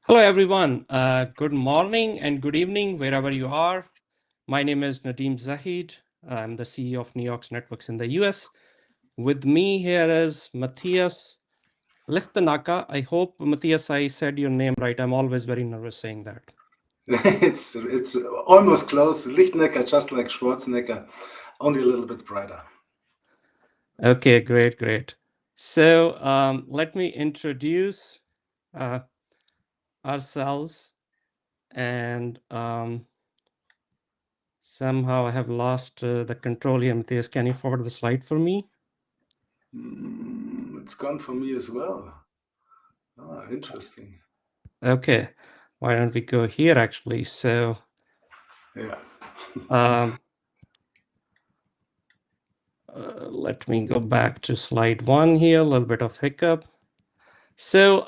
Hello, everyone. Good morning and good evening, wherever you are. My name is Nadeem Zahid. I'm the CEO of New York's Networks in the US. With me here is Matthias Lichtenaka. I hope, Matthias, I said your name right. I'm always very nervous saying that. It's almost close. Lichtnecker, just like Schwarzenegger, only a little bit brighter. Okay, great, great. So let me introduce uh, ourselves. And somehow I have lost the control here. Matthias, can you forward the slide for me? It's gone for me as well. Interesting. Okay, why don't we go here actually? So, Yeah. let me go back to slide one here, a little bit of hiccup. So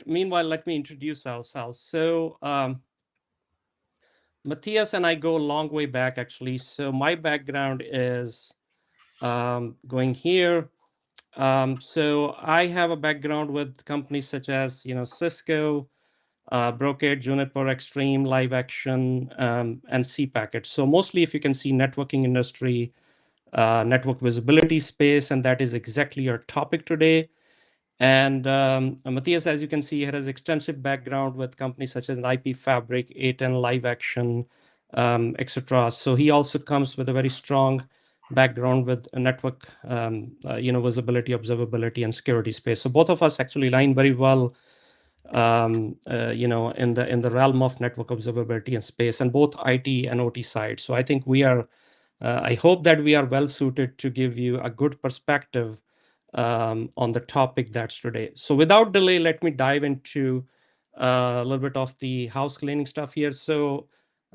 meanwhile, let me introduce ourselves. So Matthias and I go a long way back actually. So my background is going here. So I have a background with companies such as, Cisco, Brocade, Juniper, Extreme, Live Action, and cPacket. So mostly, if you can see, networking industry, network visibility space, and that is exactly our topic today. And Matthias, as you can see, has extensive background with companies such as IP Fabric, A10, Live Action, etc. So he also comes with a very strong background with a network, visibility, observability, and security space. So both of us actually line very well in the realm of network observability and space, and both IT and OT side. So I think we are. I hope that we are well suited to give you a good perspective on the topic that's today. So without delay, let me dive into a little bit of the house cleaning stuff here. So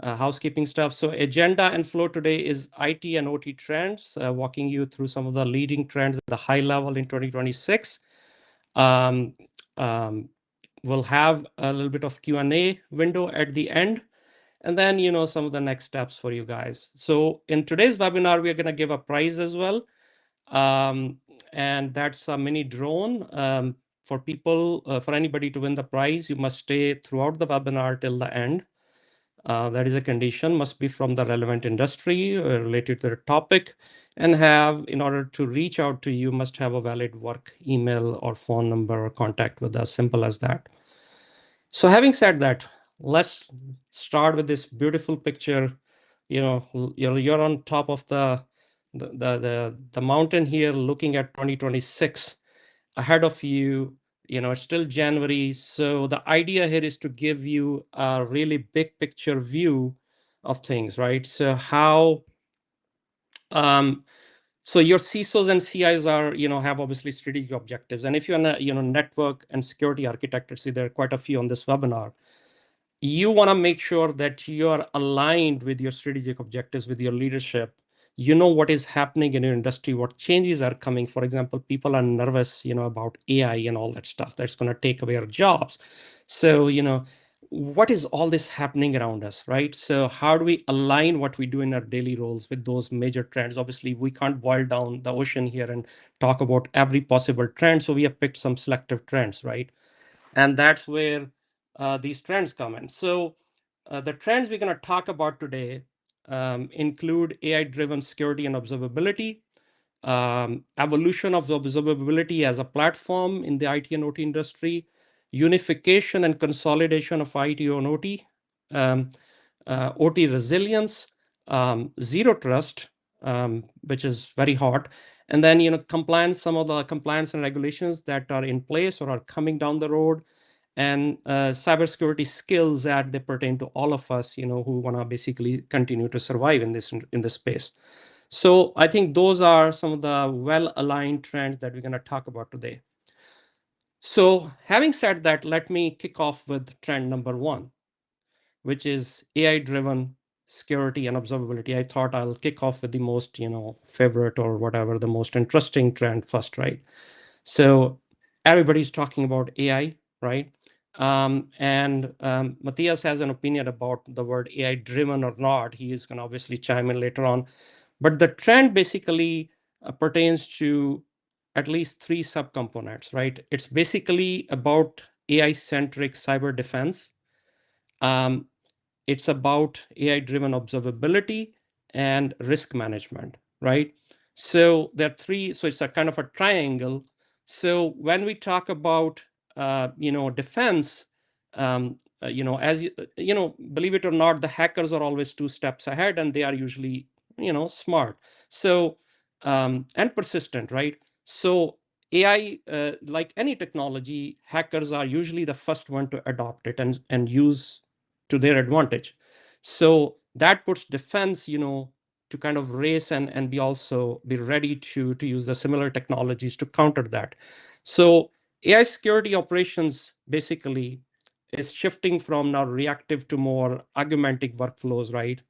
housekeeping stuff. So agenda and flow today is IT and OT trends, walking you through some of the leading trends at the high level in 2026. Um, um, we'll have a little bit of Q&A window at the end, and then some of the next steps for you guys. So in today's webinar, we're going to give a prize as well, and that's a mini drone. For anybody to win the prize, you must stay throughout the webinar till the end. That is a condition, must be from the relevant industry related to the topic, and in order to reach out to you, must have a valid work email or phone number or contact with us. Simple as that. So having said that, let's start with this beautiful picture. You're on top of the mountain here, looking at 2026 ahead of you. It's still January, so the idea here is to give you a really big picture view of things, right? So so your CISOs and CIs have obviously strategic objectives, and if you're network and security architect, see there are quite a few on this webinar. You want to make sure that you are aligned with your strategic objectives, with your leadership. You know what is happening in your industry, what changes are coming. For example, people are nervous, about AI and all that stuff that's going to take away our jobs. So, what is all this happening around us, right? So how do we align what we do in our daily roles with those major trends? Obviously, we can't boil down the ocean here and talk about every possible trend. So we have picked some selective trends, right? And that's where these trends come in. So the trends we're going to talk about today include AI-driven security and observability, evolution of observability as a platform in the IT and OT industry, unification and consolidation of IT and OT, OT resilience, zero trust, which is very hot, and then compliance, some of the compliance and regulations that are in place or are coming down the road, and cybersecurity skills that they pertain to all of us, who want to basically continue to survive in this space. So I think those are some of the well-aligned trends that we're going to talk about today. So having said that, let me kick off with trend number one, which is AI-driven security and observability. I thought I'll kick off with the most, favorite or whatever, the most interesting trend first, right? So everybody's talking about AI, right? And Matthias has an opinion about the word AI driven or not. He is going to obviously chime in later on. But the trend basically pertains to at least three subcomponents, right? It's basically about AI-centric cyber defense. It's about AI-driven observability and risk management, right? So there are three, so it's a kind of a triangle. So when we talk about, defense, as believe it or not, the hackers are always 2 steps ahead, and they are usually, smart. So, and persistent, right? So AI, like any technology, hackers are usually the first one to adopt it and use to their advantage. So that puts defense, to kind of race and be ready to use the similar technologies to counter that. So AI security operations basically is shifting from now reactive to more augmentic workflows, right?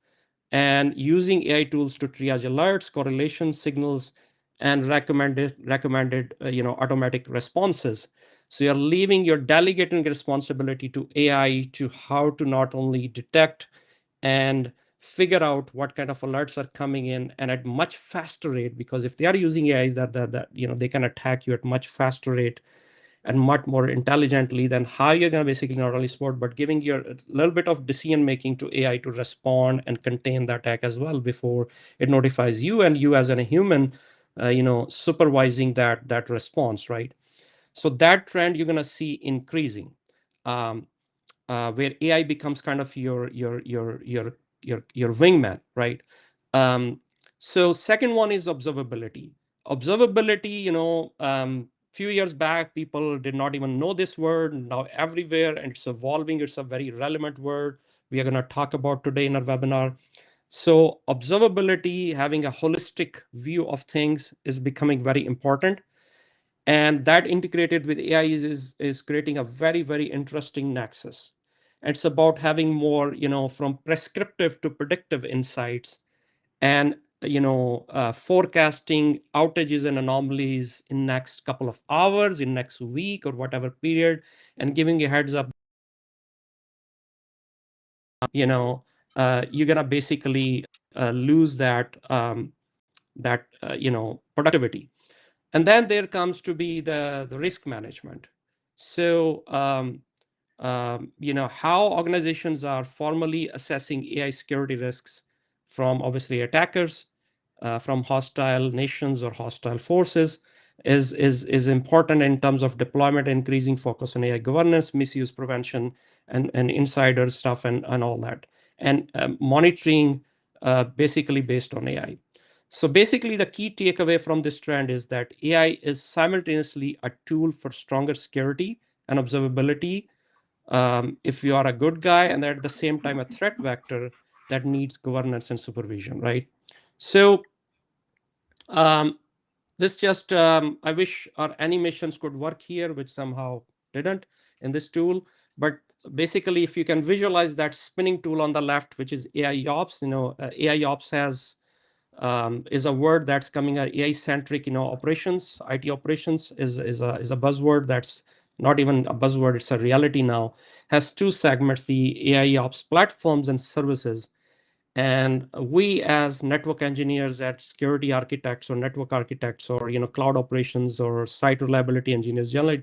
And using AI tools to triage alerts, correlation signals, and recommended automatic responses. So you're delegating responsibility to AI to how to not only detect and figure out what kind of alerts are coming in and at much faster rate, because if they are using AI, that they can attack you at much faster rate and much more intelligently, than how you're going to basically not only support, but giving your a little bit of decision making to AI to respond and contain the attack as well before it notifies you, and you as a human, supervising that response, right? So that trend you're going to see increasing, um, where AI becomes kind of your wingman, right? Um, so second one is observability. Observability, few years back, people did not even know this word. Now everywhere, and it's evolving. It's a very relevant word we are going to talk about today in our webinar. So observability, having a holistic view of things, is becoming very important. And that integrated with AI is creating a very, very interesting nexus. It's about having more, from prescriptive to predictive insights, and forecasting outages and anomalies in next couple of hours, in next week, or whatever period, and giving a heads up, you're gonna basically lose that productivity. And then there comes to be the risk management. So how organizations are formally assessing AI security risks from obviously attackers, from hostile nations or hostile forces, is important in terms of deployment, increasing focus on AI governance, misuse prevention, and insider stuff, and all that, and monitoring basically based on AI. So basically, the key takeaway from this trend is that AI is simultaneously a tool for stronger security and observability, if you are a good guy, and at the same time a threat vector that needs governance and supervision, right? So um, this just I wish our animations could work here, which somehow didn't in this tool. But basically, if you can visualize that spinning tool on the left, which is AI ops, AI ops is a word that's coming out. AI centric, operations, IT operations is a buzzword that's not even a buzzword, it's a reality now. Has two segments: the AI ops platforms and services. And we as network engineers, at security architects or network architects, or cloud operations or site reliability engineers, generally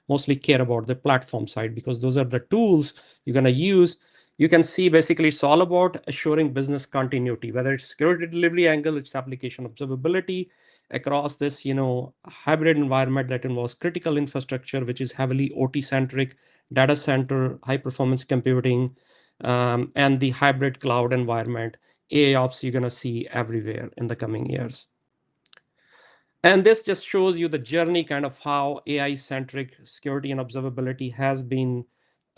mostly care about the platform side, because those are the tools you're going to use. You can see basically it's all about assuring business continuity, whether it's security delivery angle, it's application observability across this hybrid environment that involves critical infrastructure, which is heavily OT centric, data center, high performance computing, and the hybrid cloud environment. AIOps you're going to see everywhere in the coming years. And this just shows you the journey, kind of how AI-centric security and observability has been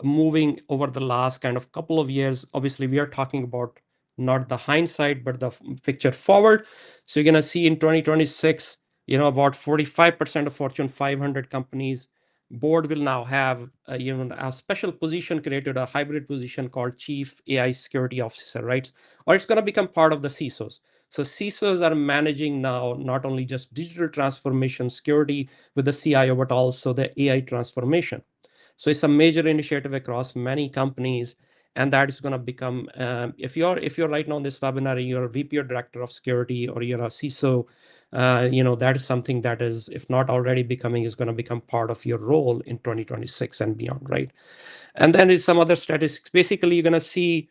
moving over the last kind of couple of years. Obviously, we are talking about not the hindsight, but the picture forward. So you're going to see in 2026, about 45% of Fortune 500 companies board will now have a special position created, a hybrid position called Chief AI Security Officer, right? Or it's going to become part of the CISOs. So CISOs are managing now not only just digital transformation security with the CIO, but also the AI transformation. So it's a major initiative across many companies. And that is going to become, if you're right now on this webinar and you're a VP or director of security, or you're a CISO, that is something that is, if not already becoming, is going to become part of your role in 2026 and beyond, right? And then there's some other statistics. Basically, you're going to see,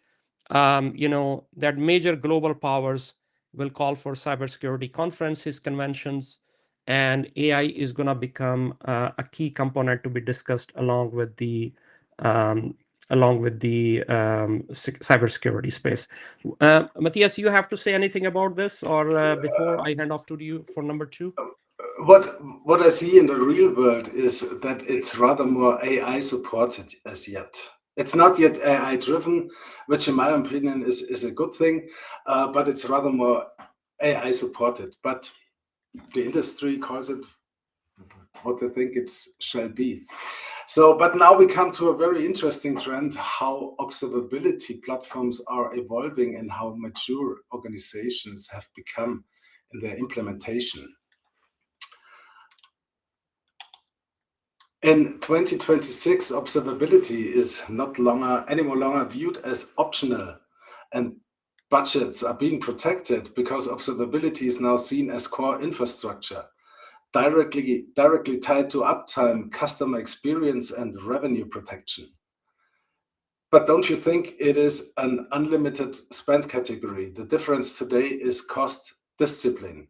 that major global powers will call for cybersecurity conferences, conventions, and AI is going to become a key component to be discussed along with the cybersecurity space. Matthias, you have to say anything about this, or before I hand off to you for number 2? What I see in the real world is that it's rather more AI supported as yet. It's not yet AI driven, which in my opinion is a good thing, but it's rather more AI supported. But the industry calls it what they think it shall be. So, but now we come to a very interesting trend, how observability platforms are evolving and how mature organizations have become in their implementation. In 2026, observability is not any longer viewed as optional, and budgets are being protected because observability is now seen as core infrastructure, directly tied to uptime, customer experience, and revenue protection. But don't you think it is an unlimited spend category? The difference today is cost discipline.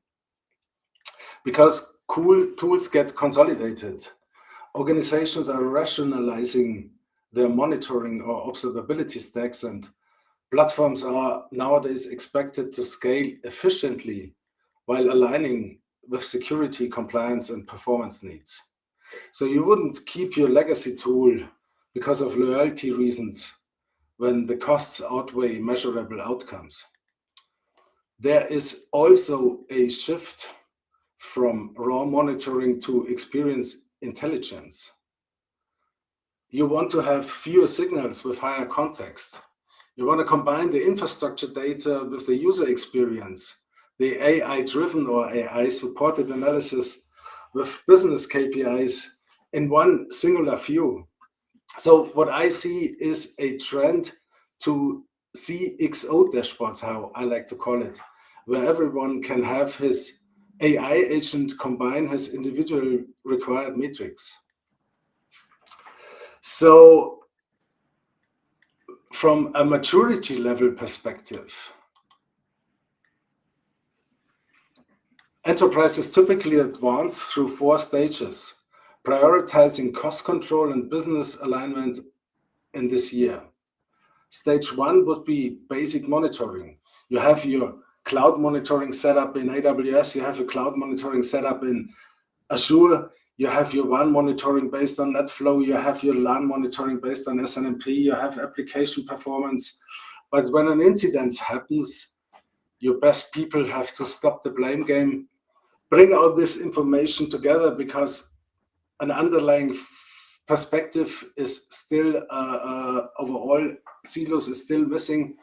Because cool tools get consolidated, organizations are rationalizing their monitoring or observability stacks, and platforms are nowadays expected to scale efficiently while aligning with security, compliance, and performance needs. So you wouldn't keep your legacy tool because of loyalty reasons when the costs outweigh measurable outcomes. There is also a shift from raw monitoring to experience intelligence. You want to have fewer signals with higher context. You want to combine the infrastructure data with the user experience, the AI-driven or AI-supported analysis with business KPIs in one singular view. So what I see is a trend to CXO dashboards, how I like to call it, where everyone can have his AI agent combine his individual required metrics. So from a maturity level perspective, enterprises typically advance through 4 stages, prioritizing cost control and business alignment in this year. Stage 1 would be basic monitoring. You have your cloud monitoring setup in AWS, you have your cloud monitoring setup in Azure, you have your WAN monitoring based on NetFlow, you have your LAN monitoring based on SNMP, you have application performance. But when an incident happens, your best people have to stop the blame game, bring all this information together, because an underlying perspective is still overall silos is still missing,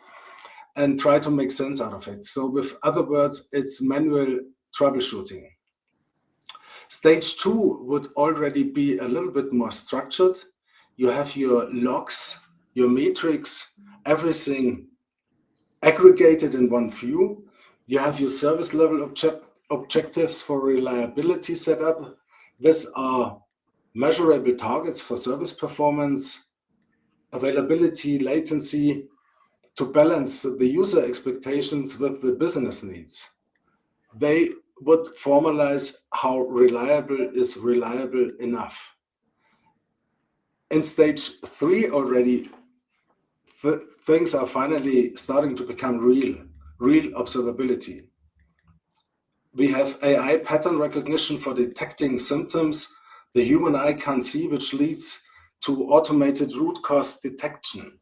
and try to make sense out of it. So with other words, it's manual troubleshooting. Stage 2 would already be a little bit more structured. You have your logs, your metrics, everything aggregated in one view. You have your service level objectives for reliability setup. These are measurable targets for service performance, availability, latency, to balance the user expectations with the business needs. They would formalize how reliable is reliable enough. In stage 3 already, things are finally starting to become real observability. We have AI pattern recognition for detecting symptoms the human eye can't see, which leads to automated root cause detection.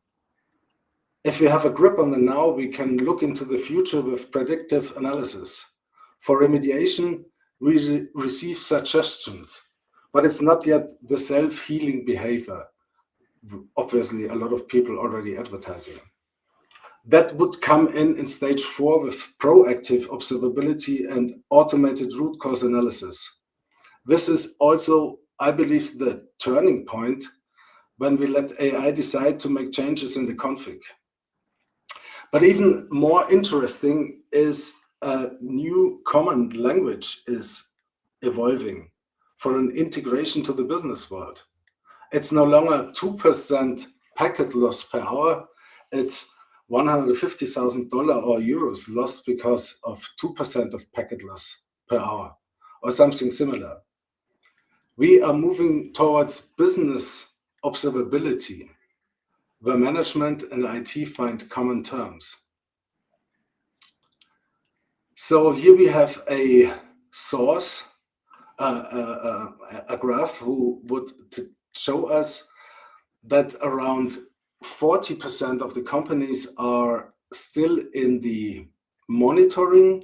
If we have a grip on the now, we can look into the future with predictive analysis. For remediation, we receive suggestions, but it's not yet the self-healing behavior. Obviously, a lot of people already advertising. That would come in stage 4 with proactive observability and automated root cause analysis. This is also, I believe, the turning point when we let AI decide to make changes in the config. But even more interesting is a new common language is evolving for an integration to the business world. It's no longer 2% packet loss per hour. It's $150,000 or euros lost because of 2% of packet loss per hour or something similar. We are moving towards business observability, where management and IT find common terms. So here we have a source, a graph who would show us that around 40% of the companies are still in the monitoring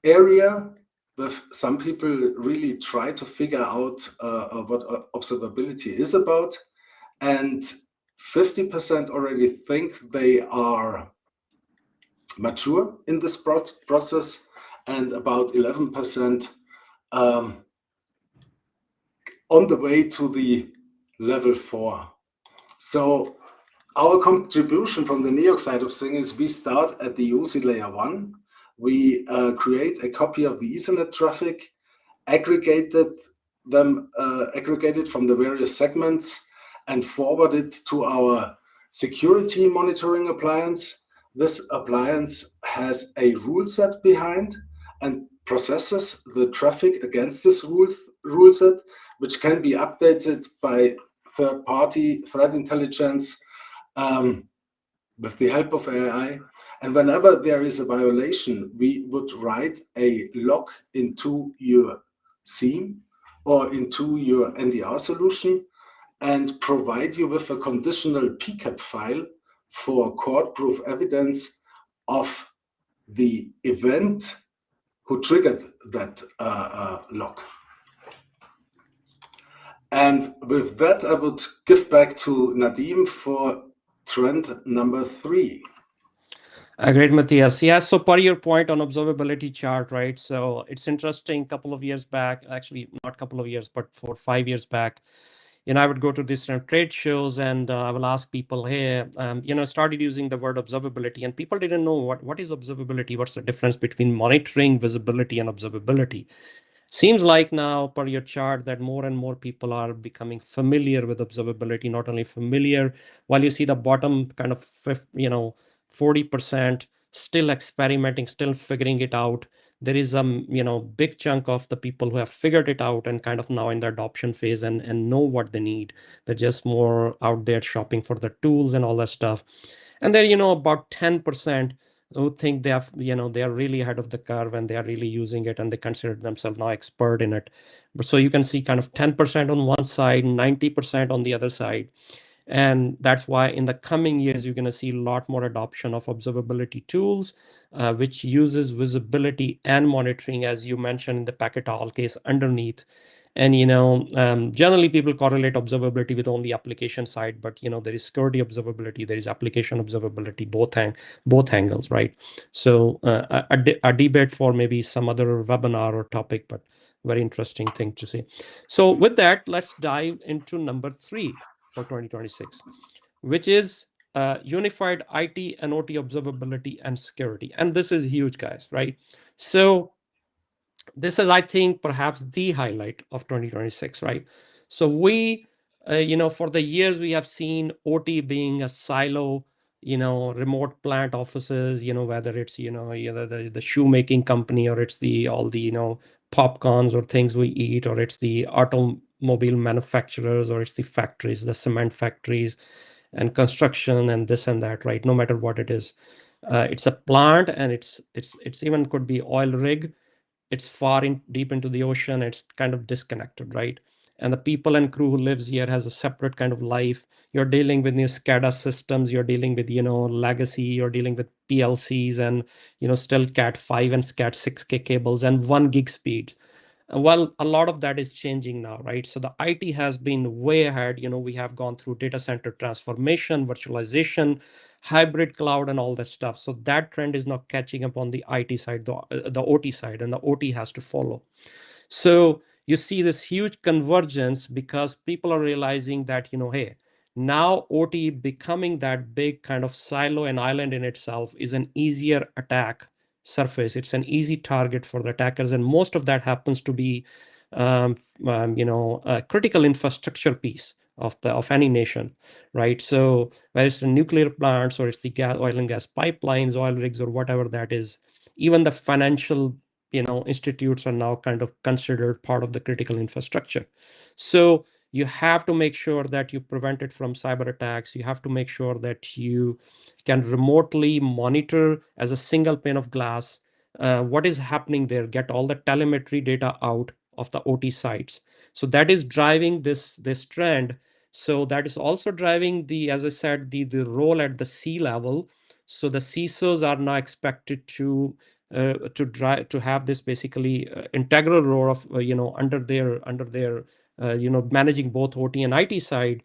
area, with some people really try to figure out what observability is about, and 50% already think they are mature in this process, and about 11% on the way to the level 4. So our contribution from the NEOC side of things is we start at the OC layer 1. We create a copy of the Ethernet traffic, aggregated from the various segments, and forward it to our security monitoring appliance. This appliance has a rule set behind and processes the traffic against this rule set, which can be updated by third-party threat intelligence with the help of AI. And whenever there is a violation, we would write a log into your SIEM or into your NDR solution and provide you with a conditional PCAP file for court-proof evidence of the event who triggered that log. And with that, I would give back to Nadim for trend number 3. Great, Matthias. Yeah, so per your point on observability chart, right? So it's interesting, couple of years back, actually not couple of years, but 5 years back, I would go to different trade shows and I will ask people, hey, started using the word observability, and people didn't know what is observability, what's the difference between monitoring, visibility, and observability. Seems like now, per your chart, that more and more people are becoming familiar with observability, not only familiar, while you see the bottom kind of 40% still experimenting, still figuring it out. There is a big chunk of the people who have figured it out and kind of now in the adoption phase and know what they need. They're just more out there shopping for the tools and all that stuff. And then about 10% who think they have they are really ahead of the curve and they are really using it and they consider themselves now expert in it. But so you can see kind of 10% on one side, 90% on the other side. And that's why in the coming years, you're going to see a lot more adoption of observability tools, which uses visibility and monitoring, as you mentioned in the packet all case underneath. And, generally people correlate observability with only application side, but, there is security observability, there is application observability, both angles, right? So a debate for maybe some other webinar or topic, but very interesting thing to see. So with that, let's dive into number 3 for 2026, which is unified IT and OT observability and security. And this is huge, guys, right? So this is, I think, perhaps the highlight of 2026, right? So we, for the years we have seen OT being a silo, remote plant offices, whether it's, either the shoemaking company or it's all the, popcorns or things we eat, or it's the automobile manufacturers, or it's the factories, the cement factories and construction and this and that, right? No matter what it is, it's a plant, and it's even could be oil rig. It's far deep into the ocean. It's kind of disconnected, right? And the people and crew who lives here has a separate kind of life. You're dealing with new SCADA systems. You're dealing with, legacy. You're dealing with PLCs and, still Cat 5 and Cat 6K cables and 1 gig speed. Well, a lot of that is changing now, right? So the IT has been way ahead. We have gone through data center transformation, virtualization, hybrid cloud, and all that stuff. So that trend is now catching up on the IT side, the OT side, and the OT has to follow. So you see this huge convergence because people are realizing that, hey, Now OT becoming that big kind of silo and island in itself is an easier attack surface. It's an easy target for the attackers, and most of that happens to be a critical infrastructure piece of any nation, right? So whether it's the nuclear plants or it's the oil and gas pipelines, oil rigs, or whatever that is, even the financial institutes are now kind of considered part of the critical infrastructure. So you have to make sure that you prevent it from cyber attacks. You have to make sure that you can remotely monitor as a single pane of glass what is happening there, get all the telemetry data out of the OT sites. So that is driving this trend. So that is also driving the, as I said, the role at the C level. So the CISOs are now expected to have this basically integral role of under their managing both OT and IT side,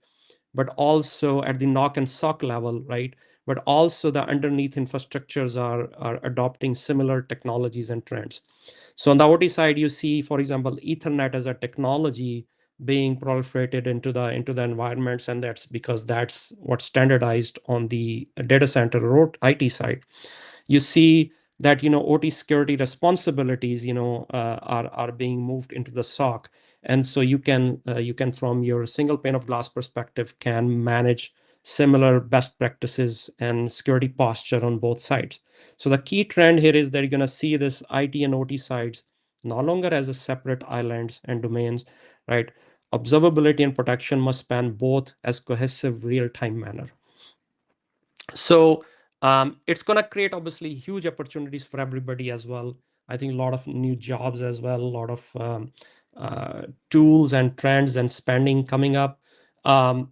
but also at the NOC and SOC level, right? But also the underneath infrastructures are adopting similar technologies and trends. So on the OT side, you see, for example, Ethernet as a technology being proliferated into the environments, and that's because that's what's standardized on the data center or IT side. You see that OT security responsibilities are being moved into the SOC, and so you can from your single pane of glass perspective can manage similar best practices and security posture on both sides. So the key trend here is that you're going to see this IT and OT sides no longer as a separate islands and domains, right? Observability and protection must span both as cohesive real-time manner. So it's going to create obviously huge opportunities for everybody as well. I think a lot of new jobs as well, a lot of tools and trends and spending coming up.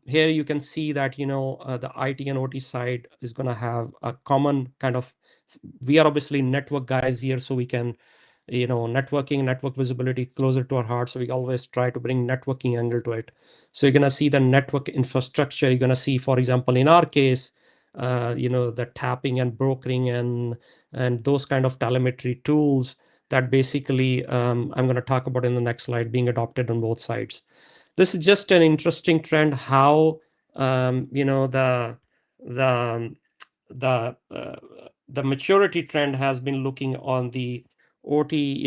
Here you can see that the IT and OT side is going to have a common kind of. We are obviously network guys here, so we can network visibility closer to our heart. So we always try to bring networking angle to it. So you're going to see the network infrastructure. You're going to see, for example, in our case, the tapping and brokering and those kind of telemetry tools that basically I'm going to talk about in the next slide being adopted on both sides. This is just an interesting trend how the the uh, the maturity trend has been looking on the OT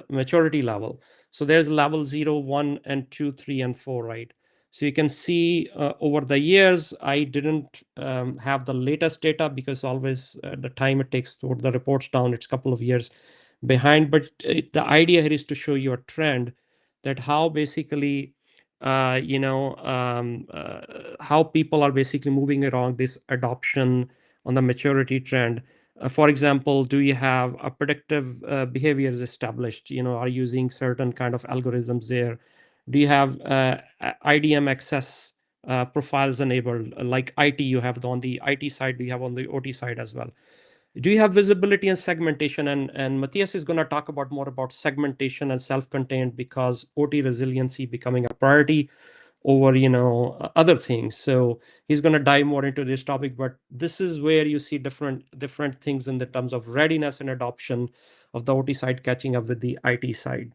maturity level. So there's level 0, 1, and 2, 3, and 4, right? So you can see over the years, I didn't have the latest data because always the time it takes to put the reports down, it's a couple of years behind. But the idea here is to show you a trend that how basically how people are basically moving around this adoption on the maturity trend. For example, do you have a predictive behaviors established? Are you using certain kind of algorithms there? Do you have IDM access profiles enabled? Like IT, you have on the IT side, do you have on the OT side as well? Do you have visibility and segmentation? And Matthias is going to talk about more about segmentation and self-contained because OT resiliency becoming a priority over other things. So he's going to dive more into this topic, but this is where you see different things in the terms of readiness and adoption of the OT side catching up with the IT side.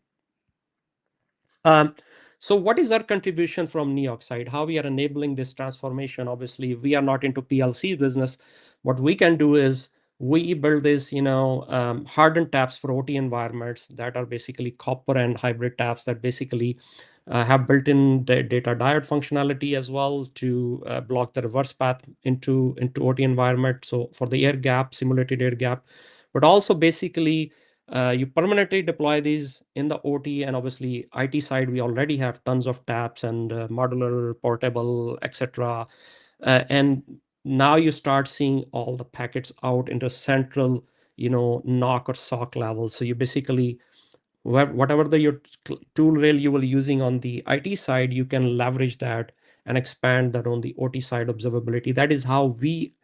So what is our contribution from NEOC side? How we are enabling this transformation? Obviously, we are not into PLC business. What we can do is we build this, hardened taps for OT environments that are basically copper and hybrid taps that basically have built-in data diode functionality as well to block the reverse path into OT environment. So for the air gap, simulated air gap, but also basically you permanently deploy these in the OT, and obviously IT side, we already have tons of taps and modular, portable, etc. And now you start seeing all the packets out into central, NOC or SOC level. So you basically whatever your tool rail you will using on the IT side, you can leverage that and expand that on the OT side observability. That is how we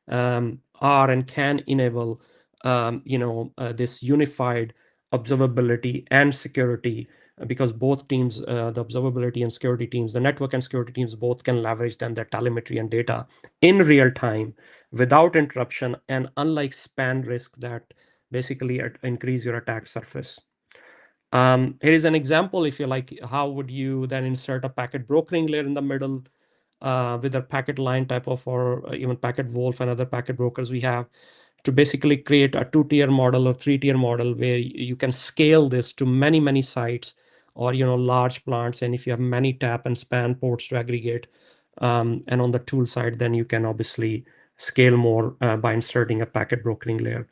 are and can enable this unified observability and security because both teams, the observability and security teams, the network and security teams, both can leverage then their telemetry and data in real time without interruption, and unlike span risk that basically increase your attack surface. Here is an example, if you like, how would you then insert a packet brokering layer in the middle? with our packet line type of, or even packet wolf and other packet brokers we have, to basically create a 2-tier model or 3-tier model where you can scale this to many sites, or large plants. And if you have many tap and span ports to aggregate, and on the tool side, then you can obviously scale more by inserting a packet brokering layer.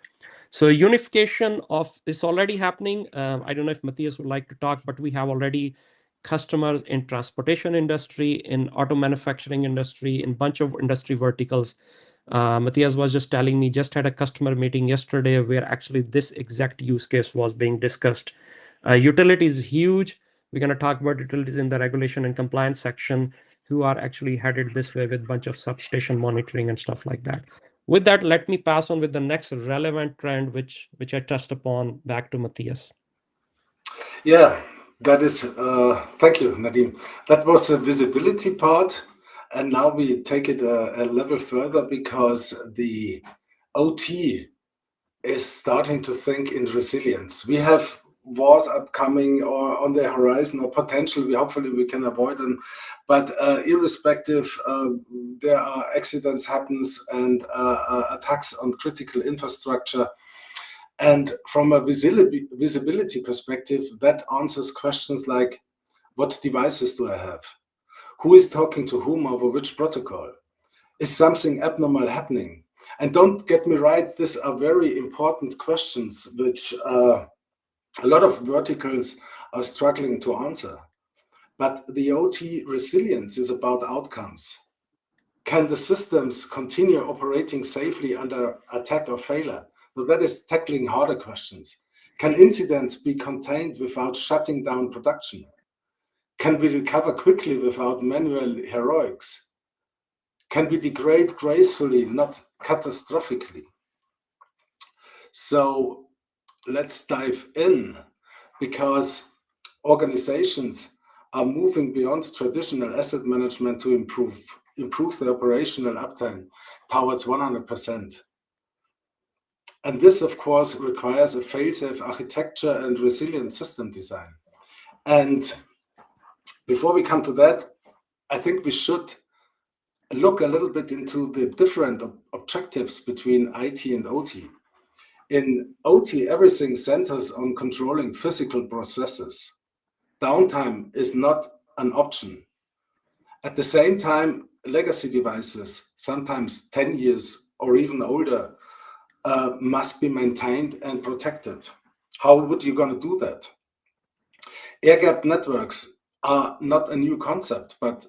So unification of is already happening. I don't know if Matthias would like to talk, but we have already customers in transportation industry, in auto manufacturing industry, in bunch of industry verticals. Matthias was just telling me, just had a customer meeting yesterday where actually this exact use case was being discussed. Utilities is huge. We're going to talk about utilities in the regulation and compliance section, who are actually headed this way with a bunch of substation monitoring and stuff like that. With that, let me pass on with the next relevant trend, which I touched upon, back to Matthias. Yeah, that is, thank you, Nadim. That was the visibility part. And now we take it a level further, because the OT is starting to think in resilience. We have wars upcoming or on the horizon, or potential. Hopefully we can avoid them. But irrespective, there are accidents happens, and attacks on critical infrastructure. And from a visibility perspective, that answers questions like, what devices do I have? Who is talking to whom over which protocol? Is something abnormal happening? And don't get me right, these are very important questions which a lot of verticals are struggling to answer. But the OT resilience is about outcomes. Can the systems continue operating safely under attack or failure? So that is tackling harder questions. Can incidents be contained without shutting down production? Can we recover quickly without manual heroics? Can we degrade gracefully, not catastrophically? So let's dive in, because organizations are moving beyond traditional asset management to improve the operational uptime towards 100%. And this, of course, requires a fail-safe architecture and resilient system design. And before we come to that, I think we should look a little bit into the different objectives between IT and OT. In OT, everything centers on controlling physical processes. Downtime is not an option. At the same time, legacy devices, sometimes 10 years or even older, must be maintained and protected. How would you going to do that? Air-gapped networks are not a new concept, but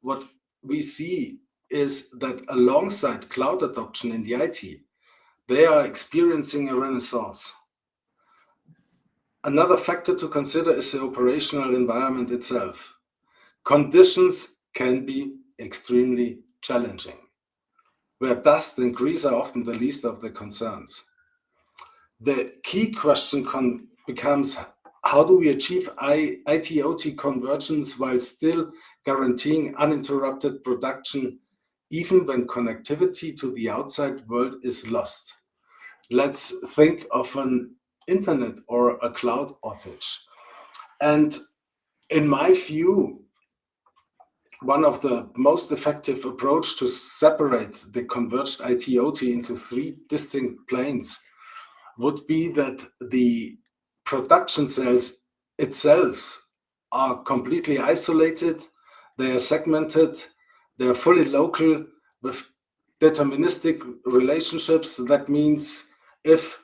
what we see is that alongside cloud adoption in the IT, they are experiencing a renaissance. Another factor to consider is the operational environment itself. Conditions can be extremely challenging, where dust and grease are often the least of the concerns. The key question becomes, how do we achieve IT-OT convergence while still guaranteeing uninterrupted production, even when connectivity to the outside world is lost? Let's think of an internet or a cloud outage. And in my view, one of the most effective approach to separate the converged IT-OT into 3 distinct planes would be that the production cells itself are completely isolated, they are segmented, they are fully local with deterministic relationships. That means if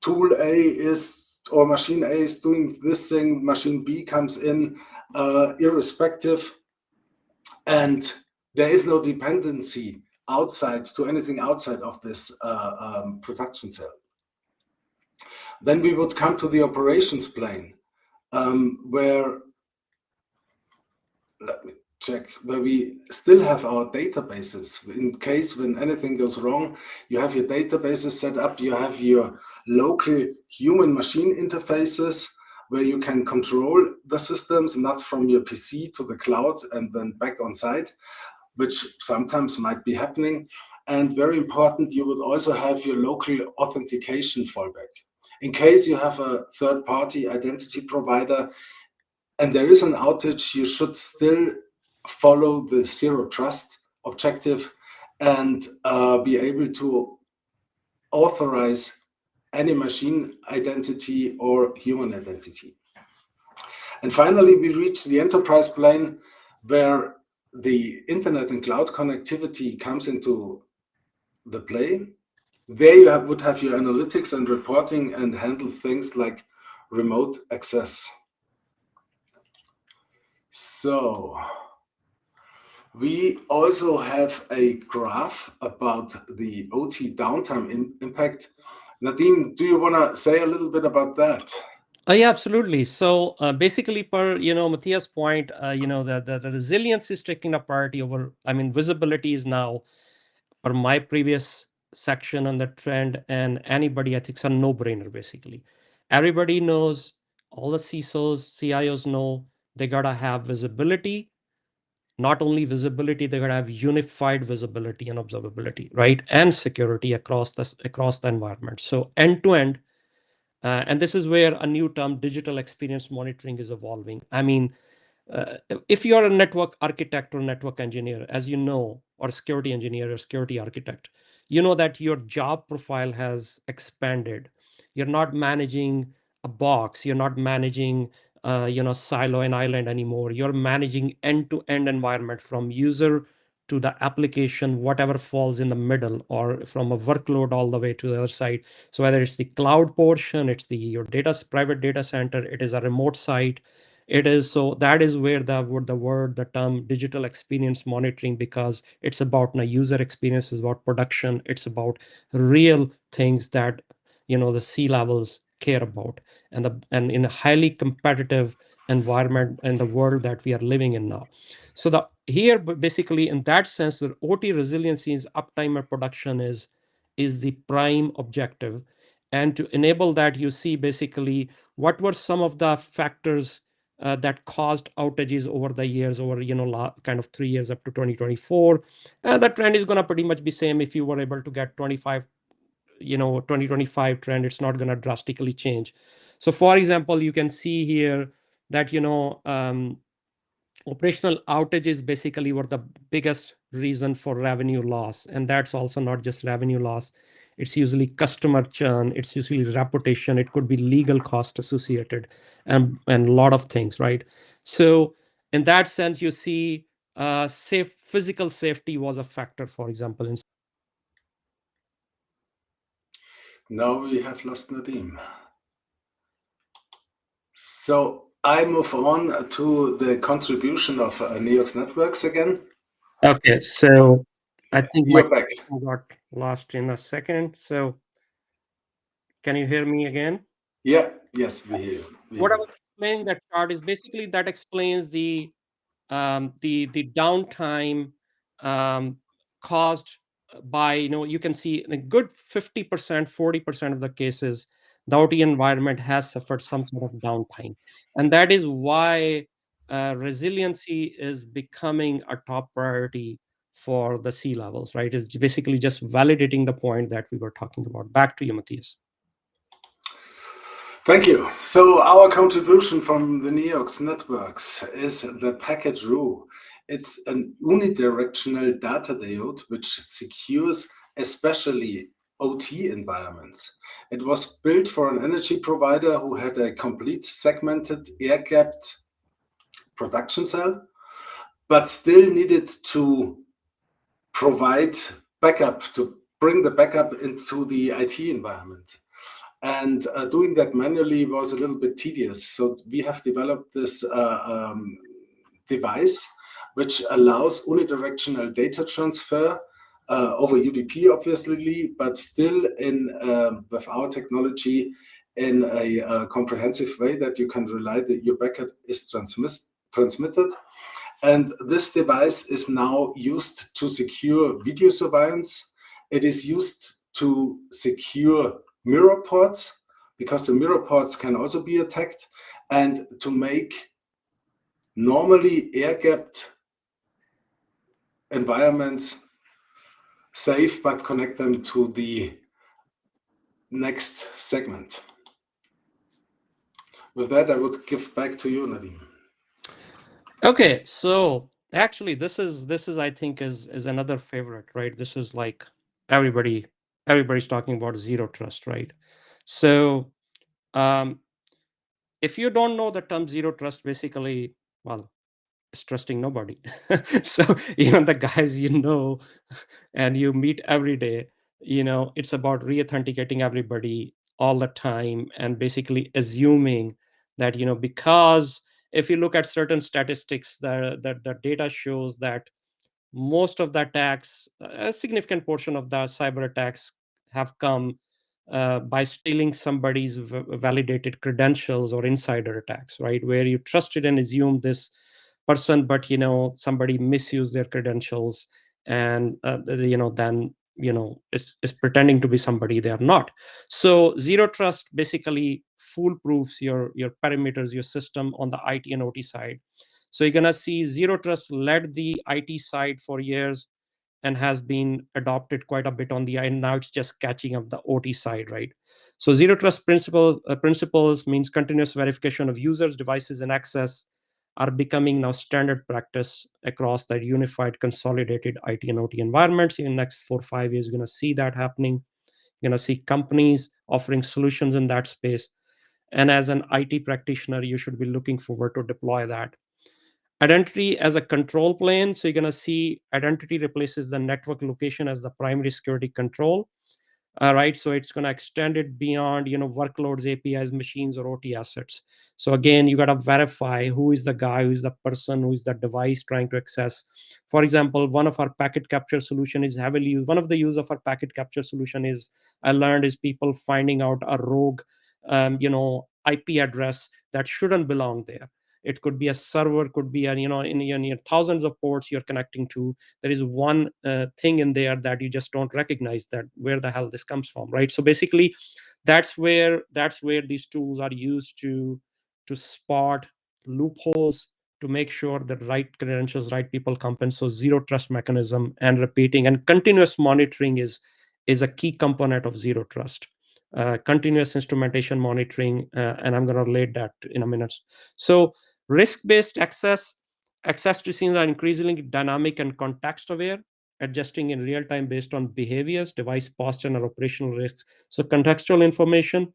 tool A is, or machine A is doing this thing, machine B comes in, irrespective, and there is no dependency outside to anything outside of this production cell. Then we would come to the operations plane, where, let me check, where we still have our databases. In case when anything goes wrong, you have your databases set up, you have your local human-machine interfaces where you can control the systems, not from your PC to the cloud and then back on site, which sometimes might be happening. And very important, you would also have your local authentication fallback. In case you have a third-party identity provider and there is an outage, you should still follow the zero trust objective and be able to authorize any machine identity or human identity. And finally, we reach the enterprise plane where the internet and cloud connectivity comes into the play. There you would have your analytics and reporting and handle things like remote access. So we also have a graph about the OT downtime impact. Nadim, do you want to say a little bit about that? Yeah, absolutely. So basically, per Matthias' point, the resilience is taking a priority over. I mean, visibility is now, per my previous section on the trend, and anybody, I think, it's a no-brainer. Basically, everybody knows. All the CISOs, CIOs know they gotta have visibility. Not only visibility, they gotta have unified visibility and observability, right, and security across the environment. So end to end. And this is where a new term, digital experience monitoring, is evolving. I mean, if you are a network architect or network engineer, as you know, or security engineer or security architect, you know that your job profile has expanded. You're not managing a box. You're not managing, silo and island anymore. You're managing end-to-end environment from user to the application, whatever falls in the middle, or from a workload all the way to the other side. So whether it's the cloud portion, it's your private data center, it is a remote site, it is. So that is where the term digital experience monitoring, because it's about the user experience, is about production, it's about real things that the C levels care about, and in a highly competitive environment in the world that we are living in now. So basically, in that sense, the OT resiliency is uptime and production is the prime objective. And to enable that, you see basically what were some of the factors that caused outages over the years, over kind of 3 years up to 2024. The trend is going to pretty much be same. If you were able to get 2025 trend, it's not going to drastically change. So for example, you can see here that operational outages basically were the biggest reason for revenue loss. And that's also not just revenue loss. It's usually customer churn. It's usually reputation. It could be legal cost associated, and a lot of things, right? So in that sense, you see physical safety was a factor, for example. Now we have lost Nadim. So I move on to the contribution of Neox Networks again. Okay, so I think my You're back. connection got lost in a second. So can you hear me again? Yeah, yes, we hear you. What I was explaining, that chart is basically that explains the downtime caused by, you can see in a good 50%, 40% of the cases, the OT environment has suffered some sort of downtime. And that is why resiliency is becoming a top priority for the C levels, right? It's basically just validating the point that we were talking about. Back to you, Matthias. Thank you. So our contribution from the Neox networks is the packet RU. It's an unidirectional data diode which secures especially OT environments. It was built for an energy provider who had a complete segmented air-gapped production cell, but still needed to provide backup, to bring the backup into the IT environment. And doing that manually was a little bit tedious. So we have developed this device which allows unidirectional data transfer over UDP, obviously, but still with our technology in a comprehensive way that you can rely that your backup is transmitted. And this device is now used to secure video surveillance. It is used to secure mirror ports, because the mirror ports can also be attacked, and to make normally air-gapped environments safe, but connect them to the next segment. With that, I would give back to you, Nadim. Okay, so Actually, this is I think is another favorite, right? This is like everybody everybody's talking about zero trust, right? So um, if you don't know the term zero trust, basically, well, it's trusting nobody. So even the guys and you meet every day, it's about re-authenticating everybody all the time and basically assuming that, because if you look at certain statistics, the data shows that most of the attacks, a significant portion of the cyber attacks have come by stealing somebody's validated credentials or insider attacks, right? Where you trusted and assumed this person, but somebody misused their credentials, and then is pretending to be somebody they are not. So zero trust basically foolproofs your perimeters, your system on the IT and OT side. So you're gonna see zero trust led the IT side for years and has been adopted quite a bit on the, and now it's just catching up the OT side, right? So zero trust principles means continuous verification of users, devices, and access are becoming now standard practice across the unified, consolidated IT and OT environments. In the next 4 or 5 years, you're going to see that happening. You're going to see companies offering solutions in that space. And as an IT practitioner, you should be looking forward to deploy that. Identity as a control plane. So you're going to see identity replaces the network location as the primary security control. Right, so it's going to extend it beyond workloads, APIs, machines, or OT assets. So again, you got to verify who is the guy, who is the person, who is the device trying to access. For example, one of our packet capture solution is heavily used. One of the use of our packet capture solution is, I learned, is people finding out a rogue IP address that shouldn't belong there. It could be a server, could be in your thousands of ports you're connecting to. There is one thing in there that you just don't recognize, that where the hell this comes from, right? So basically, that's where these tools are used to spot loopholes, to make sure that right credentials, right people come in. So zero trust mechanism and repeating and continuous monitoring is a key component of zero trust. Continuous instrumentation monitoring, and I'm going to relate that in a minute. So risk-based access to scenes are increasingly dynamic and context aware, adjusting in real time based on behaviors, device posture, and operational risks. So contextual information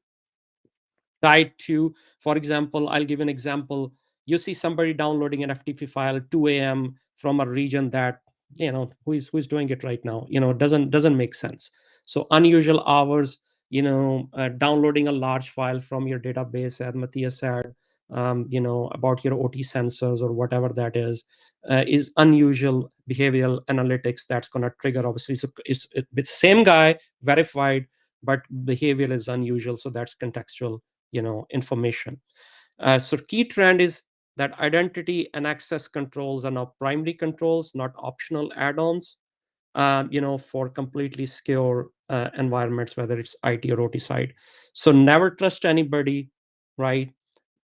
tied to, for example, I'll give an example. You see somebody downloading an FTP file at 2 a.m. from a region that, who is doing it right now. Doesn't make sense. So unusual hours, downloading a large file from your database, as Matthias said, about your OT sensors or whatever that is unusual behavioral analytics that's going to trigger, obviously. So it's the same guy verified, but behavior is unusual. So that's contextual information. So key trend is that identity and access controls are now primary controls, not optional add-ons, for completely secure environments, whether it's IT or OT side. So never trust anybody, right?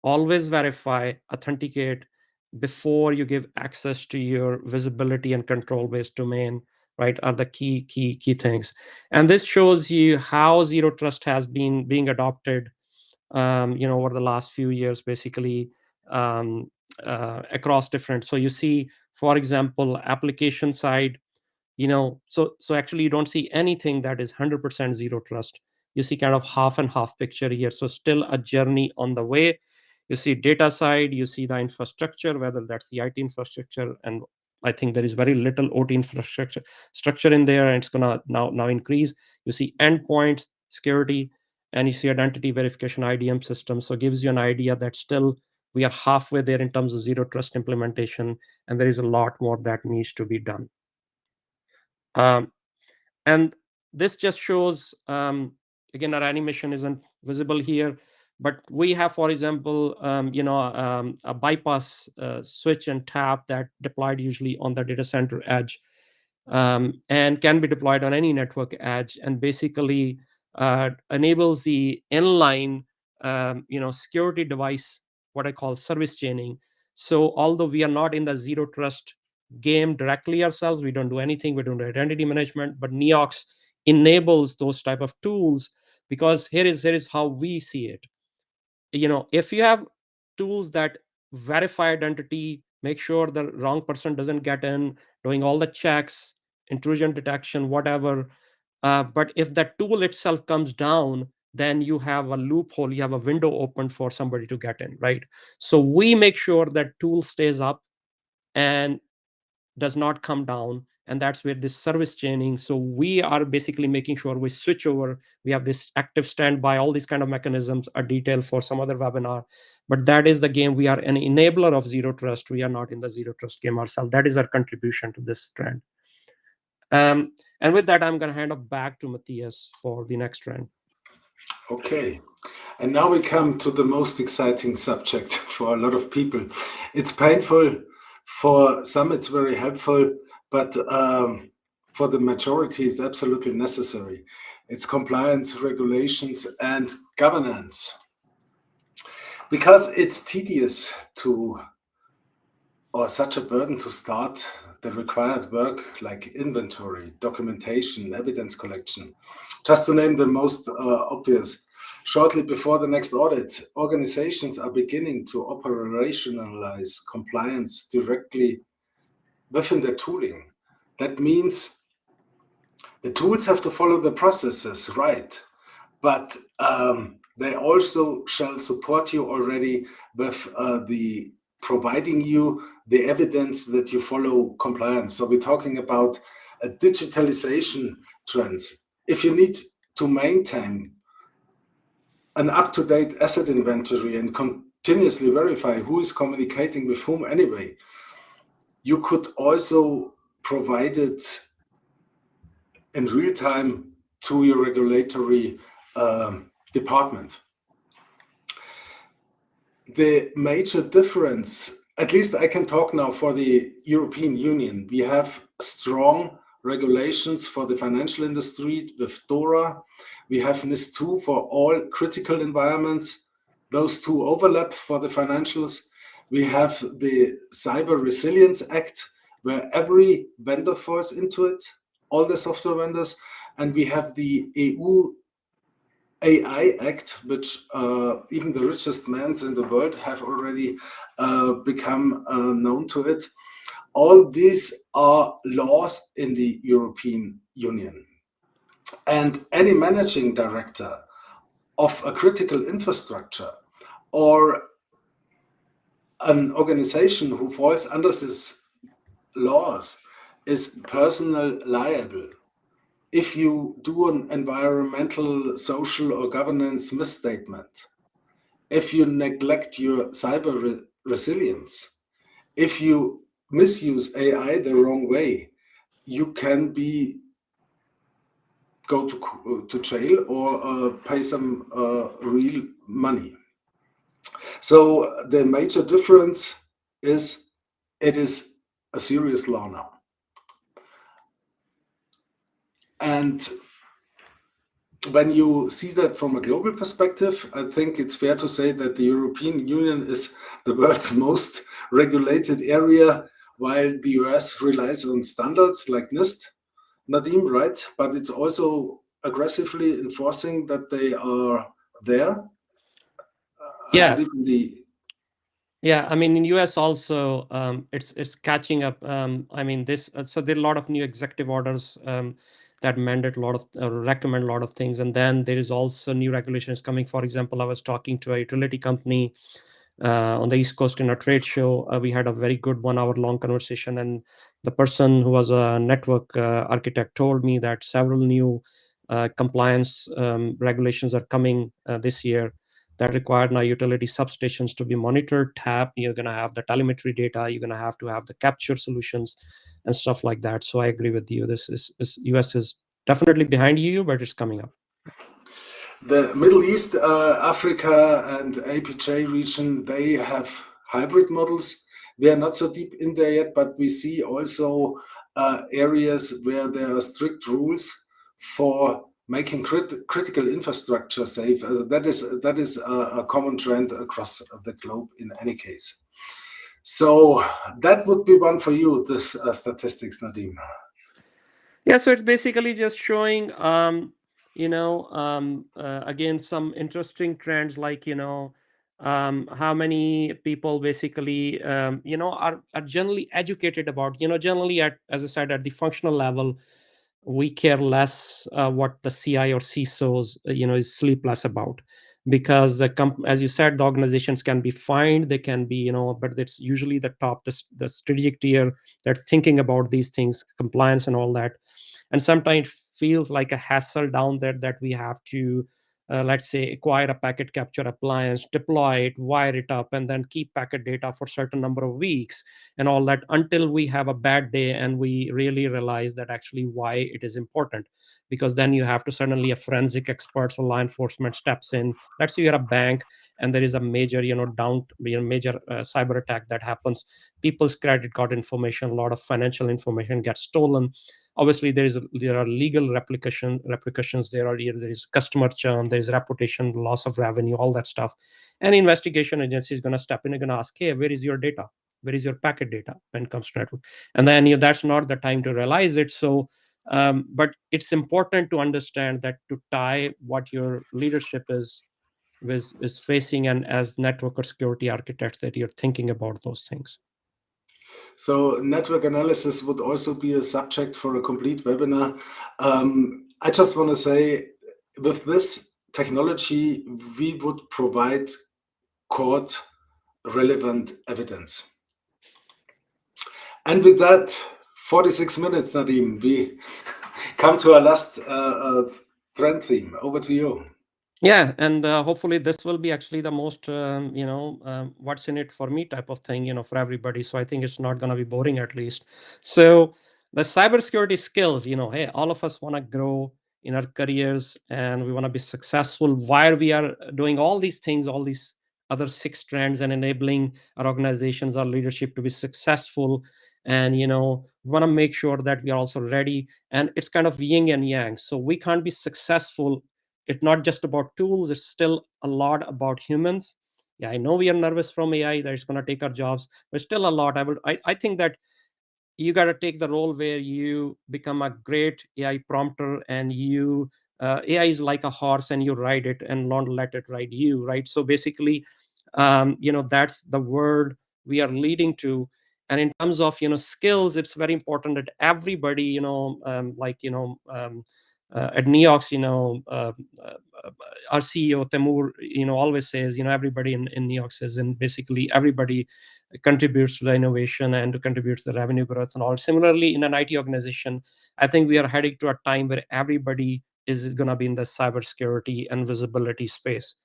Always verify, authenticate before you give access to your visibility and control based domain, right? Are the key things. And this shows you how zero trust has been being adopted over the last few years, basically, um, across different. So you see, for example, application side, so actually you don't see anything that is 100% zero trust. You see kind of half and half picture here. So still a journey on the way. You see data side, you see the infrastructure, whether that's the IT infrastructure, and I think there is very little OT infrastructure in there, and it's gonna now increase. You see endpoint security, and you see identity verification, IDM system. So it gives you an idea that still we are halfway there in terms of zero trust implementation, and there is a lot more that needs to be done. Um, and this just shows, again, our animation isn't visible here, but we have, for example, a bypass switch and tap that deployed usually on the data center edge, and can be deployed on any network edge, and basically enables the inline security device, what I call service chaining. So although we are not in the zero trust game directly ourselves, we don't do anything, we don't do identity management, but Neox enables those type of tools, because here is how we see it. If you have tools that verify identity make sure the wrong person doesn't get in, doing all the checks, intrusion detection, whatever. But if that tool itself comes down, then you have a loophole, you have a window open for somebody to get in, right? So we make sure that tool stays up and does not come down. And that's where this service chaining. So we are basically making sure we switch over. We have this active standby, all these kind of mechanisms, a detail for some other webinar. But that is the game. We are an enabler of zero trust. We are not in the zero trust game ourselves. That is our contribution to this trend. And with that, I'm going to hand off back to Matthias for the next trend. Okay. And now we come to the most exciting subject for a lot of people. It's painful. For some, it's very helpful, but for the majority, it's absolutely necessary. It's compliance, regulations, and governance. Because it's tedious or such a burden to start the required work like inventory, documentation, evidence collection, just to name the most obvious. Shortly before the next audit, organizations are beginning to operationalize compliance directly within their tooling. That means the tools have to follow the processes, right? But they also shall support you already with the providing you the evidence that you follow compliance. So we're talking about a digitalization trends. If you need to maintain an up-to-date asset inventory and continuously verify who is communicating with whom anyway, you could also provide it in real time to your regulatory department. The major difference, at least I can talk now for the European Union, we have strong regulations for the financial industry with DORA. We have NIS2 for all critical environments. Those two overlap for the financials. We have the Cyber Resilience Act, where every vendor falls into it, all the software vendors. And we have the EU AI Act, which even the richest men in the world have already become known to it. All these are laws in the European Union. And any managing director of a critical infrastructure or an organization who falls under these laws is personally liable. If you do an environmental, social, or governance misstatement, if you neglect your cyber resilience, if you misuse AI the wrong way, you can go to jail or pay some real money. So the major difference is it is a serious law now. And when you see that from a global perspective, I think it's fair to say that the European Union is the world's most regulated area, while the US relies on standards like NIST, Nadim, right? But it's also aggressively enforcing that they are there. I Yeah. believe in the Yeah, I mean, in US also, it's catching up. I mean, so there are a lot of new executive orders that mandate a lot of recommend a lot of things, and then there is also new regulations coming. For example, I was talking to a utility company on the East Coast in a trade show. We had a very good 1 hour long conversation, and the person who was a network architect told me that several new compliance regulations are coming this year that require now utility substations to be monitored, tapped. You're going to have the telemetry data. You're going to have the capture solutions and stuff like that. So I agree with you. This is US is definitely behind EU, but it's coming up. The Middle East, Africa, and APJ region, they have hybrid models. We are not so deep in there yet, but we see also areas where there are strict rules for making critical infrastructure safe. That is a common trend across the globe in any case. So that would be one for you, this statistics, Nadim. Yeah, so it's basically just showing, again, some interesting trends like, how many people basically are generally educated about, generally at, as I said, at the functional level, we care less what the CI or CISOs is sleepless about, because as you said, the organizations can be fined, they can be, but it's usually the top, the strategic tier that thinking about these things, compliance and all that. And sometimes it feels like a hassle down there that we have to, let's say, acquire a packet capture appliance, deploy it, wire it up, and then keep packet data for certain number of weeks and all that, until we have a bad day and we really realize that actually why it is important. Because then you have to, suddenly a forensic experts or law enforcement steps in. Let's say you're a bank and there is a major, major cyber attack that happens. People's credit card information, a lot of financial information gets stolen. Obviously there are legal repercussions, there is customer churn, there is reputation loss of revenue, all that stuff. And investigation agency is going to step in and going to ask, hey, where is your data, where is your packet data when it comes to network? And then that's not the time to realize it. So but it's important to understand that, to tie what your leadership is facing, and as network or security architects, that you're thinking about those things. So network analysis would also be a subject for a complete webinar. I just want to say, with this technology, we would provide court relevant evidence. And with that, 46 minutes, Nadim, we come to our last trend theme. Over to you. Yeah, and hopefully this will be actually the most what's in it for me type of thing, for everybody. So I think it's not going to be boring, at least. So the cybersecurity skills, hey, all of us want to grow in our careers and we want to be successful. While we are doing all these things, all these other six trends, and enabling our organizations, our leadership to be successful, and we want to make sure that we are also ready. And it's kind of yin and yang. So we can't be successful, it's not just about tools, it's still a lot about humans. Yeah, I know we are nervous from AI that it's going to take our jobs, but still a lot. I think that you got to take the role where you become a great AI prompter, and you AI is like a horse and you ride it and not let it ride you, right? So basically, that's the world we are leading to. And in terms of skills, it's very important that everybody, at Neox, our CEO Temur, always says, everybody in Neox says, and basically everybody contributes to the innovation and to contribute to the revenue growth and all. Similarly, in an IT organization, I think we are heading to a time where everybody is going to be in the cybersecurity and visibility space.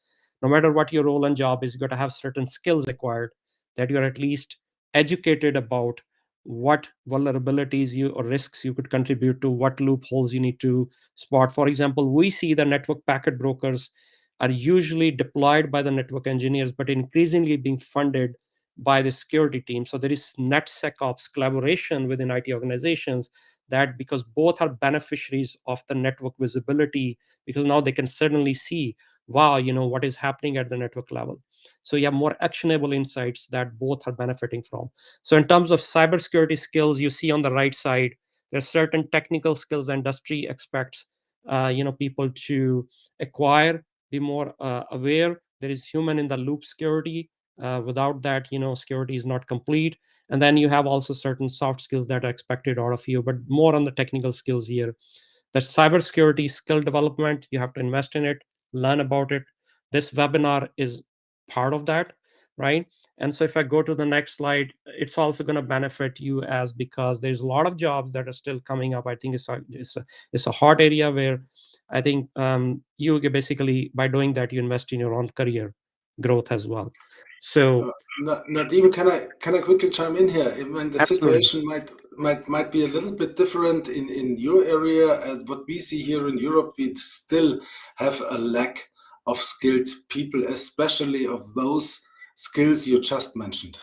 No matter what your role and job is, you got to have certain skills acquired, that you're at least educated about what vulnerabilities you or risks you could contribute to, what loopholes you need to spot. For example, we see the network packet brokers are usually deployed by the network engineers, but increasingly being funded by the security team. So there is NetSecOps collaboration within IT organizations, that because both are beneficiaries of the network visibility, because now they can suddenly see, wow, what is happening at the network level. So you have more actionable insights that both are benefiting from. So in terms of cybersecurity skills, you see on the right side, there's certain technical skills industry expects people to acquire, be more aware. There is human in the loop security. Without that, security is not complete. And then you have also certain soft skills that are expected out of you, but more on the technical skills here. The cybersecurity skill development, you have to invest in it, learn about it. This webinar is part of that, right? And so if I go to the next slide, it's also going to benefit you, as because there's a lot of jobs that are still coming up. I think it's a hot area where I think you basically, by doing that, you invest in your own career growth as well. So Nadim, can I quickly chime in here? I mean, the absolutely. situation might be a little bit different in your area. What we see here in Europe, we still have a lack of skilled people, especially of those skills you just mentioned.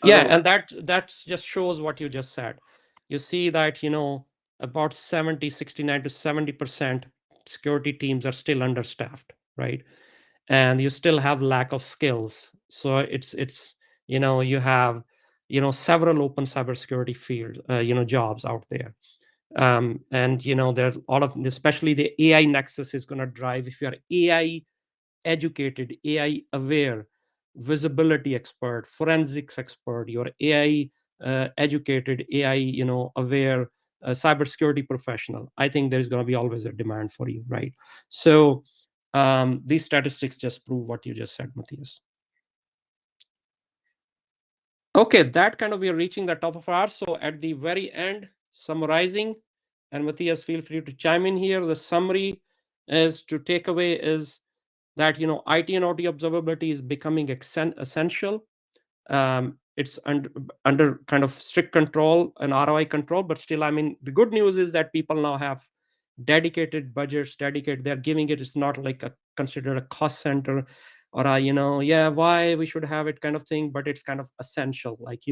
Yeah, Also, and that just shows what you just said. You see that about 69 to 70% security teams are still understaffed, right? And you still have lack of skills. So it's you have several open cybersecurity field jobs out there. And there's all of, especially the AI nexus is going to drive. If you are AI educated, AI aware, visibility expert, forensics expert, your AI educated, AI, aware cybersecurity professional. I think there's going to be always a demand for you, right? So these statistics just prove what you just said, Matthias. Okay, that kind of, we are reaching the top of our hour. So at the very end, summarizing, and Matthias, feel free to chime in here. The summary is to take away is that, IT and OT observability is becoming essential. It's under kind of strict control and ROI control, but still, I mean, the good news is that people now have dedicated budgets, they're giving it. It's not like considered a cost center or yeah, why we should have it kind of thing, but it's kind of essential. Like,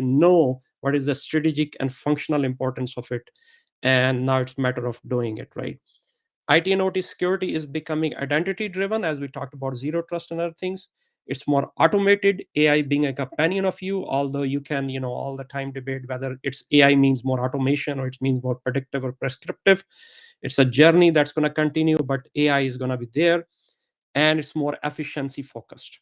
what is the strategic and functional importance of it, and now it's a matter of doing it right. IT and OT security is becoming identity driven, as we talked about zero trust and other things. It's more automated, AI being a companion of you, although you can, all the time debate whether it's AI means more automation or it means more predictive or prescriptive. It's a journey that's going to continue, but AI is going to be there, and it's more efficiency focused.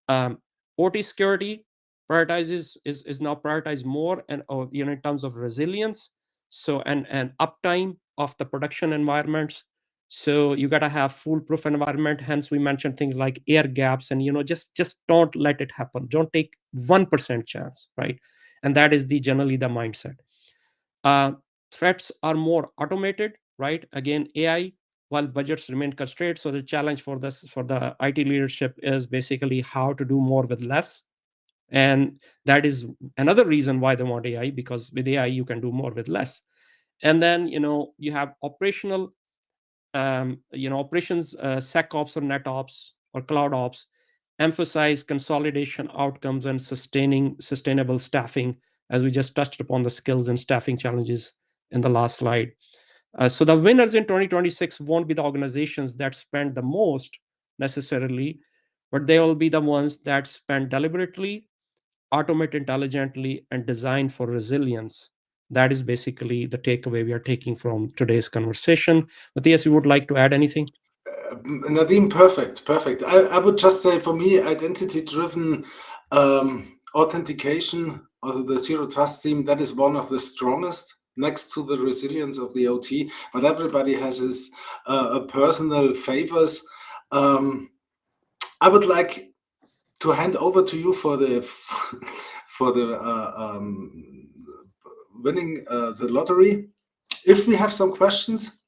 OT security is now prioritized more, and in terms of resilience, so and uptime of the production environments. So you got to have foolproof environment. Hence, we mentioned things like air gaps, and just don't let it happen. Don't take 1% chance, right? And that is generally the mindset. Uh, Threats are more automated, right? Again, AI, while budgets remain constrained. So the challenge for the IT leadership is basically how to do more with less. And that is another reason why they want AI, because with AI you can do more with less. And then you have operational operations, SecOps or NetOps or Cloud Ops emphasize consolidation outcomes and sustainable staffing, as we just touched upon the skills and staffing challenges in the last slide. So the winners in 2026 won't be the organizations that spend the most necessarily, but they will be the ones that spend deliberately, automate intelligently, and design for resilience. That is basically the takeaway we are taking from today's conversation. Matthias, you would like to add anything? Nadim, perfect. I would just say, for me, identity-driven authentication, or the zero trust theme, that is one of the strongest next to the resilience of the OT. But everybody has his personal favors. I would like to hand over to you for the winning the lottery. If we have some questions,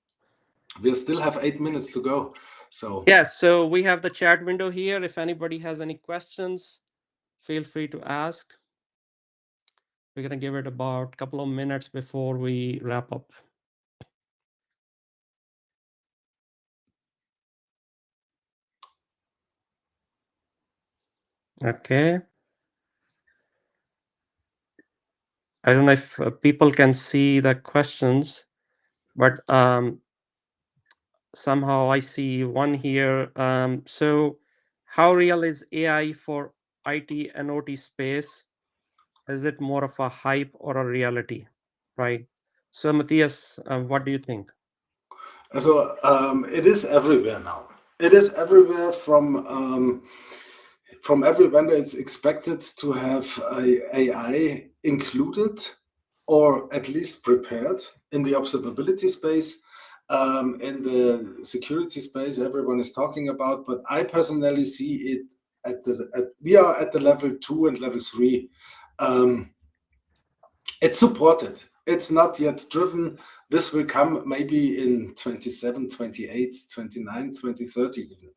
we still have 8 minutes to go. So yeah, so we have the chat window here. If anybody has any questions, feel free to ask. We're gonna give it about a couple of minutes before we wrap up. Okay. I don't know if people can see the questions, but somehow I see one here. So how real is AI for IT and OT space? Is it more of a hype or a reality? Right. So Matthias, what do you think? So it is everywhere now. It is everywhere from every vendor. It's expected to have AI included, or at least prepared, in the observability space, in the security space. Everyone is talking about, but I personally see it we are at the level 2 and level 3. It's supported. It's not yet driven. This will come maybe in 27, 28, 29, 2030 even,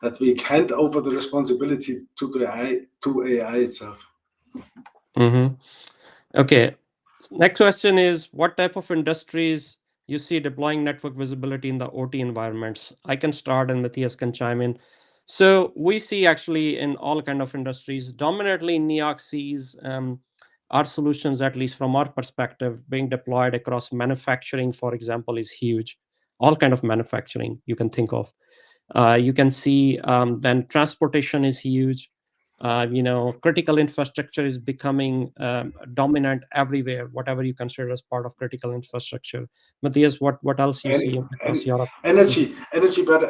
that we hand over the responsibility to AI itself. Mm-hmm. Okay. Next question is, what type of industries you see deploying network visibility in the OT environments? I can start and Matthias can chime in. So we see actually in all kind of industries, dominantly NEOC sees our solutions, at least from our perspective, being deployed across manufacturing, for example, is huge. All kind of manufacturing you can think of. You can see then transportation is huge. critical infrastructure is becoming dominant everywhere, whatever you consider as part of critical infrastructure. Matthias, what else you see across Europe? Energy, but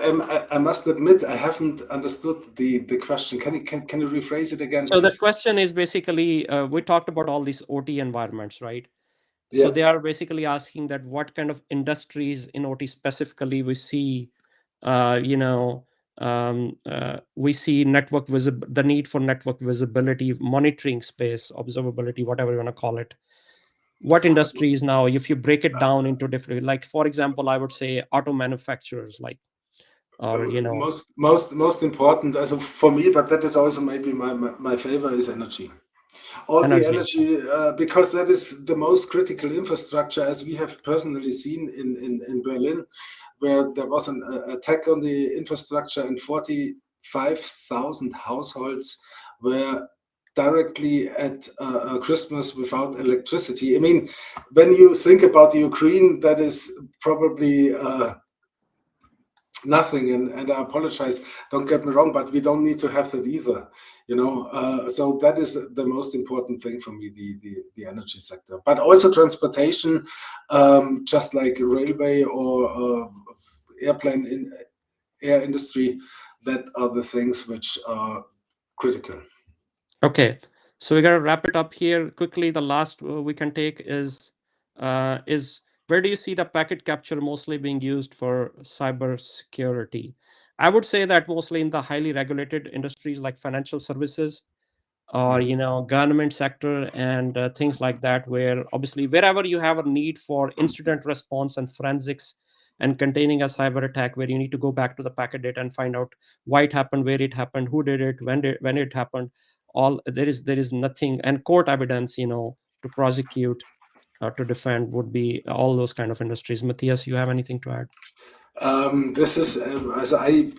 I must admit I haven't understood the question. Can you rephrase it again, So the please? question is basically, we talked about all these OT environments, right? Yeah. So they are basically asking that what kind of industries in OT specifically we see, we see the need for network visibility, monitoring space, observability, whatever you want to call it. What industries now, if you break it down into different, like for example, I would say auto manufacturers, like, or most important, also for me, but that is also maybe my favor, is energy. All the energy, because that is the most critical infrastructure, as we have personally seen in Berlin, where there was an attack on the infrastructure and 45,000 households were directly at Christmas without electricity. I mean, when you think about the Ukraine, that is probably nothing, and I apologize, don't get me wrong, but we don't need to have that either, so that is the most important thing for me, the energy sector, but also transportation, just like railway or air industry. That are the things which are critical. Okay, so we're gonna wrap it up here quickly. The last we can take is where do you see the packet capture mostly being used for cyber security? I would say that mostly in the highly regulated industries like financial services, or government sector, and things like that, where obviously wherever you have a need for incident response and forensics and containing a cyber attack, where you need to go back to the packet data and find out why it happened, where it happened, who did it, when it happened, all there is nothing, and court evidence to prosecute, to defend, would be all those kind of industries. Matthias, you have anything to add? This is, as I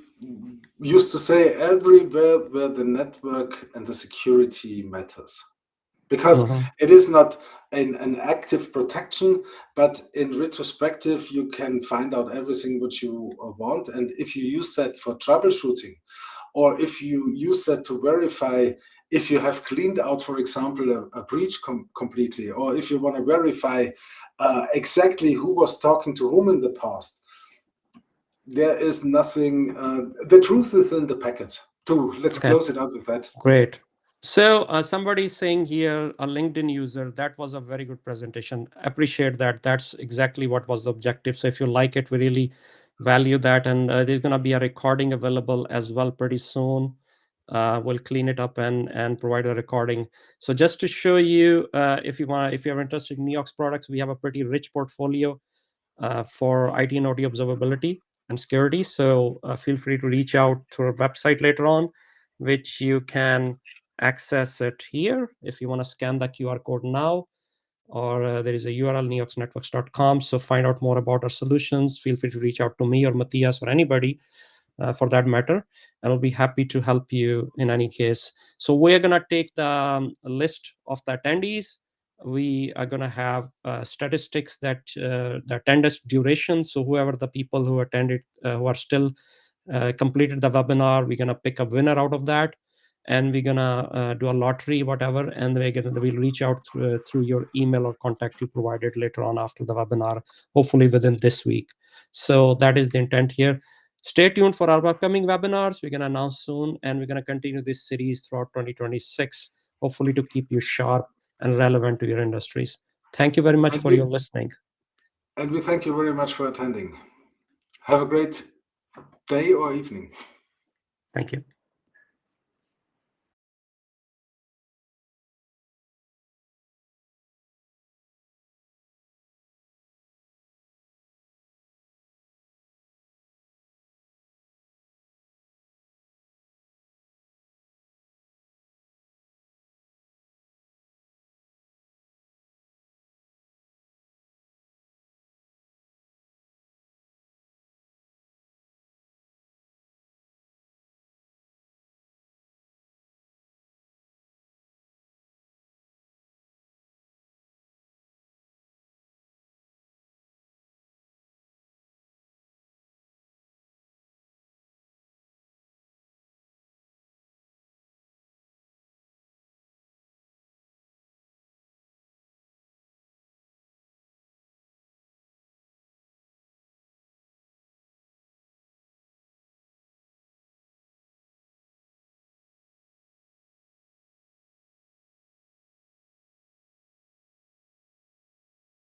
used to say, everywhere where the network and the security matters. Because it is not an active protection, but in retrospective, you can find out everything what you want. And if you use that for troubleshooting, or if you use that to verify if you have cleaned out, for example, a breach completely, or if you want to verify exactly who was talking to whom in the past, there is nothing. The truth is in the packet. Let's close it out with that. Great. So somebody's saying here, a LinkedIn user, that was a very good presentation. Appreciate that. That's exactly what was the objective. So if you like it, we really value that. And there's going to be a recording available as well pretty soon. We'll clean it up and provide a recording. So just to show you, if you're interested in Neox products, we have a pretty rich portfolio for IT and OT observability and security. So feel free to reach out to our website later on, which you can access it here if you want to scan the QR code now, or there is a URL, neoxnetworks.com. So find out more about our solutions. Feel free to reach out to me or Matthias or anybody for that matter. And I'll be happy to help you in any case. So we're going to take the list of the attendees. We are going to have statistics that the attendance duration. So whoever the people who attended, who are still completed the webinar, we're going to pick a winner out of that. And we're going to do a lottery, whatever. And we'll reach out through your email or contact you provided later on after the webinar, hopefully within this week. So that is the intent here. Stay tuned for our upcoming webinars. We're going to announce soon, and we're going to continue this series throughout 2026, hopefully to keep you sharp and relevant to your industries. Thank you very much for your listening. And we thank you very much for attending. Have a great day or evening. Thank you.